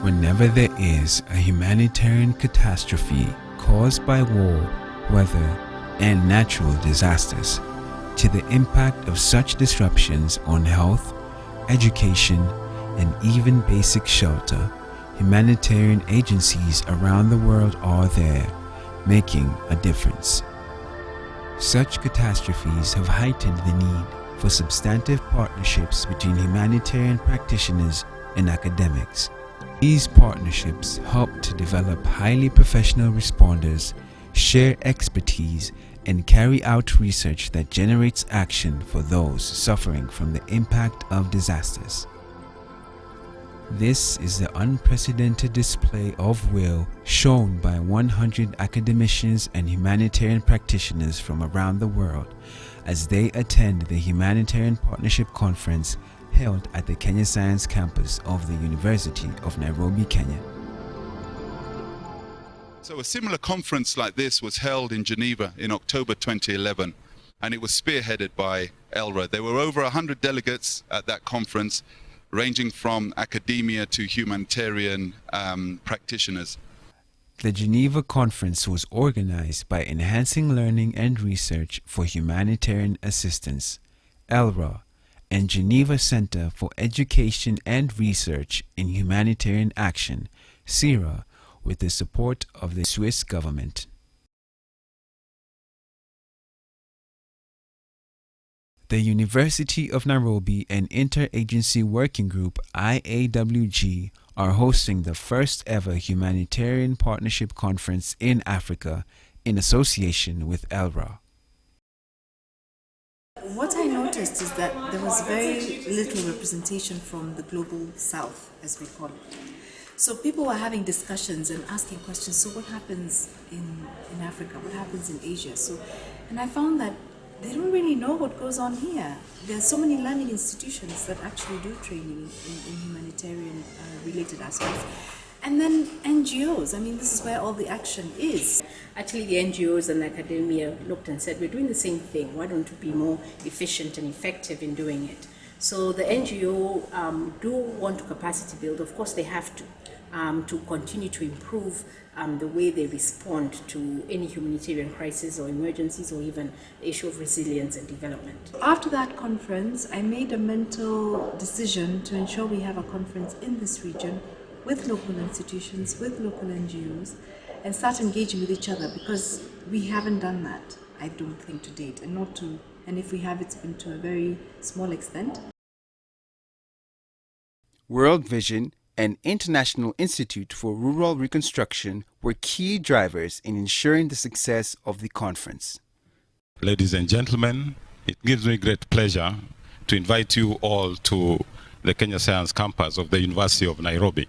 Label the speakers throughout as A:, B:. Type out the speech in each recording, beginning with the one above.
A: Whenever there is a humanitarian catastrophe caused by war, weather, and natural disasters, to the impact of such disruptions on health, education, and even basic shelter, humanitarian agencies around the world are there, making a difference. Such catastrophes have heightened the need for substantive partnerships between humanitarian practitioners and academics. These partnerships help to develop highly professional responders, share expertise, and carry out research that generates action for those suffering from the impact of disasters. This is the unprecedented display of will shown by 100 academicians and humanitarian practitioners from around the world as they attend the Humanitarian Partnership Conference held at the Kenya Science Campus of the University of Nairobi, Kenya.
B: So a similar conference like this was held in Geneva in October 2011, and it was spearheaded by ELRA. There were over 100 delegates at that conference, ranging from academia to humanitarian practitioners.
A: The Geneva Conference was organized by Enhancing Learning and Research for Humanitarian Assistance, ELRA, and Geneva Center for Education and Research in Humanitarian Action, CERA, with the support of the Swiss government. The University of Nairobi and Interagency Working Group IAWG are hosting the first ever Humanitarian Partnership Conference in Africa in association with ELRA.
C: What I noticed is that there was very little representation from the global south, as we call it. So people were having discussions and asking questions. So what happens in Africa? What happens in Asia? And I found that they don't really know what goes on here. There are so many learning institutions that actually do training in humanitarian related aspects. And then NGOs, I mean, this is where all the action is.
D: Actually, the NGOs and academia looked and said, we're doing the same thing. Why don't we be more efficient and effective in doing it? So the NGO do want to capacity build. Of course, they have to continue to improve the way they respond to any humanitarian crisis or emergencies or even the issue of resilience and development.
C: After that conference, I made a mental decision to ensure we have a conference in this region with local institutions, with local NGOs, and start engaging with each other, because we haven't done that, I don't think, to date, and if we have, it's been to a very small extent.
A: World Vision and International Institute for Rural Reconstruction were key drivers in ensuring the success of the conference.
E: Ladies and gentlemen, it gives me great pleasure to invite you all to the Kenya Science Campus of the University of Nairobi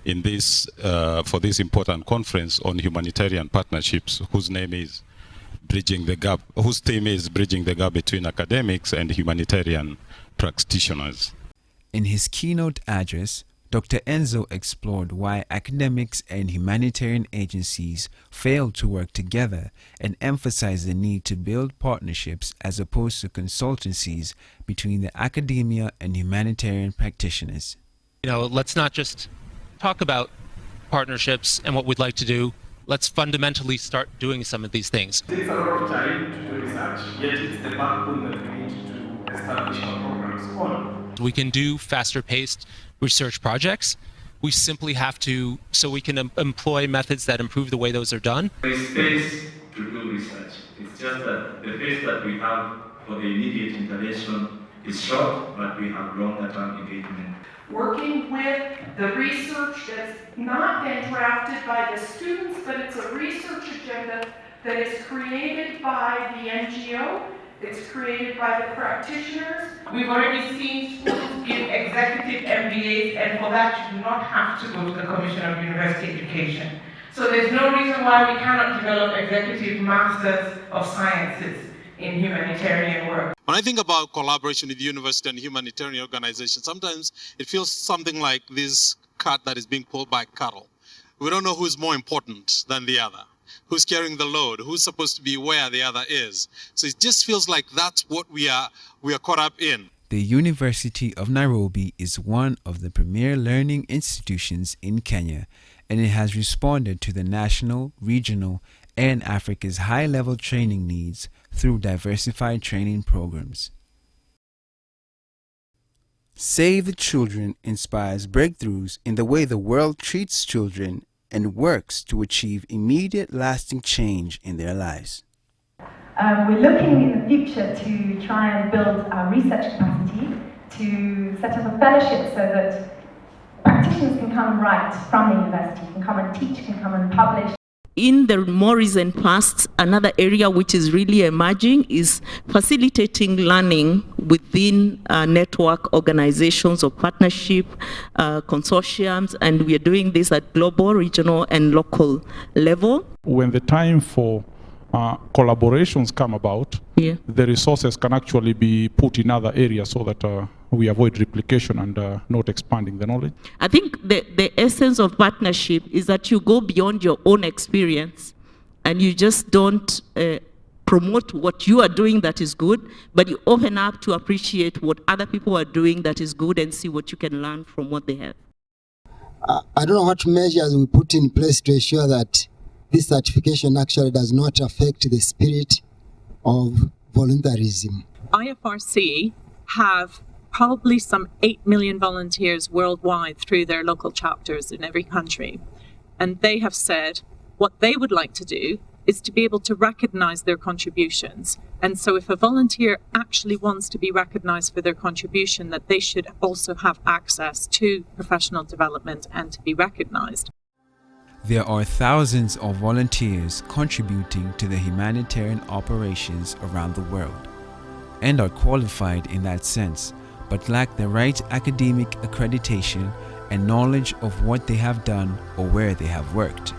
E: in this for this important conference on humanitarian partnerships, whose theme is bridging the gap between academics and humanitarian practitioners.
A: In his keynote address, Dr. Enzo explored why academics and humanitarian agencies fail to work together and emphasized the need to build partnerships as opposed to consultancies between the academia and humanitarian practitioners.
F: Let's not just talk about partnerships and what we'd like to do. Let's fundamentally start doing some of these things.
G: It takes a lot of time to do research, yet it's the backbone that we need to establish our programs on.
F: We can do faster-paced research projects. We simply have to, so we can employ methods that improve the way those are done.
H: There is space to do research. It's just that the phase that we have for the immediate intervention is short, but we have longer-term engagement.
I: Working with the research that's not been drafted by the students, but it's a research agenda that is created by the NGO. It's created by the practitioners.
J: We've already seen schools give executive MBAs, and for that you do not have to go to the Commission of University Education. So there's no reason why we cannot develop executive masters of sciences in humanitarian work.
K: When I think about collaboration with university and humanitarian organizations, sometimes it feels something like this cart that is being pulled by cattle. We don't know who's more important than the other, who's carrying the load, who's supposed to be where the other is. So it just feels like that's what we are caught up in.
A: The University of Nairobi is one of the premier learning institutions in Kenya, and it has responded to the national, regional, and Africa's high-level training needs through diversified training programs. Save the Children inspires breakthroughs in the way the world treats children and works to achieve immediate lasting change in their lives.
L: We're looking in the future to try and build our research capacity, to set up a fellowship so that practitioners can come and write from the university, can come and teach, can come and publish.
M: In the more recent past, another area which is really emerging is facilitating learning within network organizations or partnership consortiums, and we are doing this at global, regional, and local level.
N: When the time for collaborations come about, the resources can actually be put in other areas so that we avoid replication and not expanding the knowledge.
M: I think the essence of partnership is that you go beyond your own experience and you just don't promote what you are doing that is good, but you open up to appreciate what other people are doing that is good and see what you can learn from what they have.
O: I don't know what measures we put in place to ensure that this certification actually does not affect the spirit of voluntarism.
P: IFRC have probably some 8 million volunteers worldwide through their local chapters in every country. And they have said what they would like to do is to be able to recognize their contributions. And so if a volunteer actually wants to be recognized for their contribution, that they should also have access to professional development and to be recognized.
A: There are thousands of volunteers contributing to the humanitarian operations around the world and are qualified in that sense, but lack the right academic accreditation and knowledge of what they have done or where they have worked.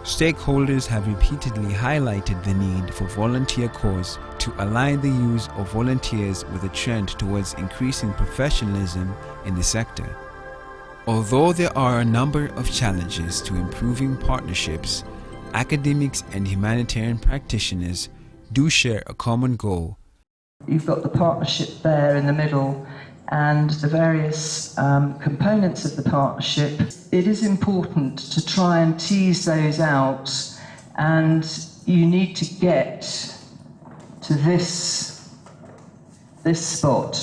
A: Stakeholders have repeatedly highlighted the need for volunteer corps to align the use of volunteers with a trend towards increasing professionalism in the sector. Although there are a number of challenges to improving partnerships, academics and humanitarian practitioners do share a common goal.
Q: You've got the partnership there in the middle and the various components of the partnership. It is important to try and tease those out, and you need to get to this spot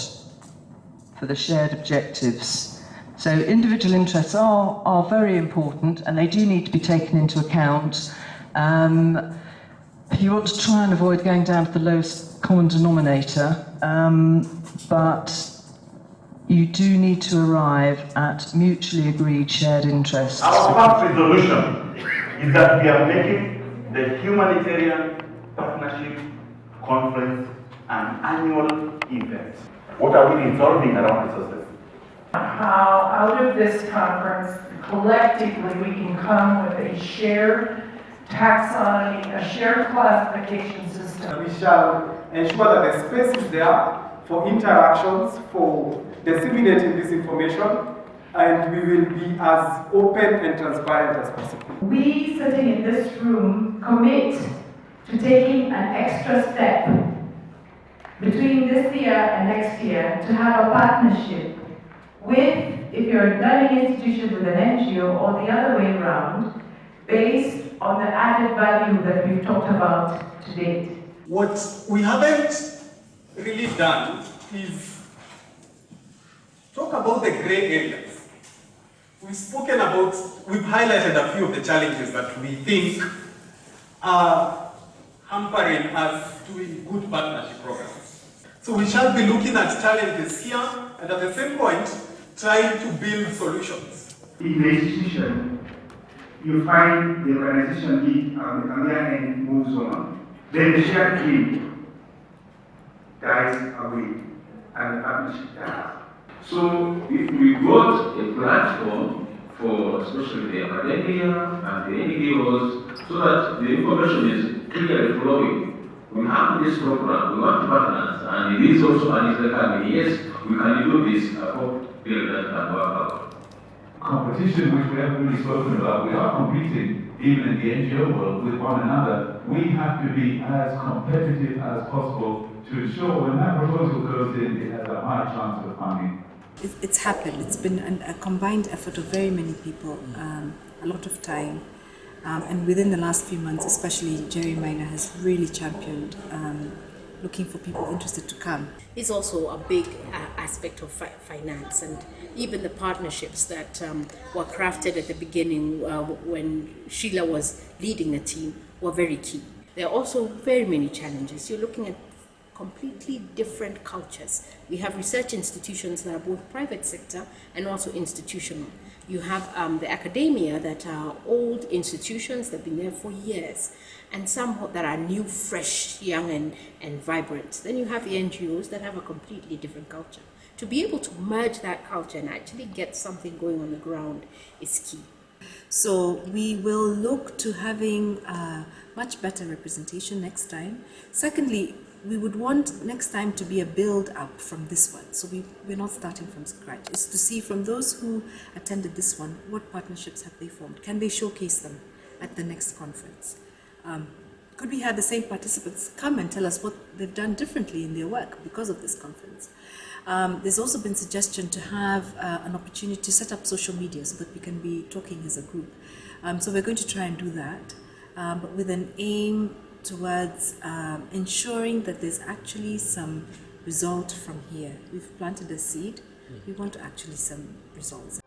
Q: for the shared objectives. So individual interests are very important, and they do need to be taken into account. You want to try and avoid going down to the lowest common denominator, but you do need to arrive at mutually agreed shared interests.
R: Our first resolution is that we are making the Humanitarian Partnership Conference an annual event. What are we resolving around resources?
I: How out of this conference, collectively, we can come with a shared taxonomy, a shared classification system.
G: We shall ensure that the space is there for interactions, for disseminating this information, and we will be as open and transparent as possible.
L: We sitting in this room commit to taking an extra step between this year and next year to have a partnership with, if you're a learning institution with an NGO, or the other way around, based on the added value that we've talked about to date.
S: What we haven't really done is talk about the gray areas. We've highlighted a few of the challenges that we think are hampering us doing good partnership programs. So we shall be looking at challenges here, and at the same point, trying to build solutions.
R: In the institution, you find the organization lead and the other end moves on. Then the shared team dies away and the partnership dies.
H: So if we got a platform for especially the academia and the NGOs so that the information is clearly flowing. We have this program, we want partners, and it is also an Islamic, yes, we can do this, I hope that can work out.
T: Competition, which we haven't really spoken about, we are competing, even in the NGO world, with one another. We have to be as competitive as possible to ensure when that proposal goes in, it has a high chance of funding?
C: It's happened. It's been a combined effort of very many people, a lot of time. And within the last few months, especially Jerry Minor has really championed looking for people interested to come.
D: It's also a big aspect of finance, and even the partnerships that were crafted at the beginning when Sheila was leading the team were very key. There are also very many challenges. You're looking at completely different cultures. We have research institutions that are both private sector and also institutional. You have the academia that are old institutions that have been there for years, and some that are new, fresh, young, and vibrant. Then you have the NGOs that have a completely different culture. To be able to merge that culture and actually get something going on the ground is key.
C: So we will look to having much better representation next time. Secondly, we would want next time to be a build up from this one. So we're not starting from scratch. It's to see from those who attended this one, what partnerships have they formed? Can they showcase them at the next conference? Could we have the same participants come and tell us what they've done differently in their work because of this conference? There's also been suggestion to have an opportunity to set up social media so that we can be talking as a group. So we're going to try and do that, but with an aim towards ensuring that there's actually some result from here. We've planted a seed. We want to actually see some results.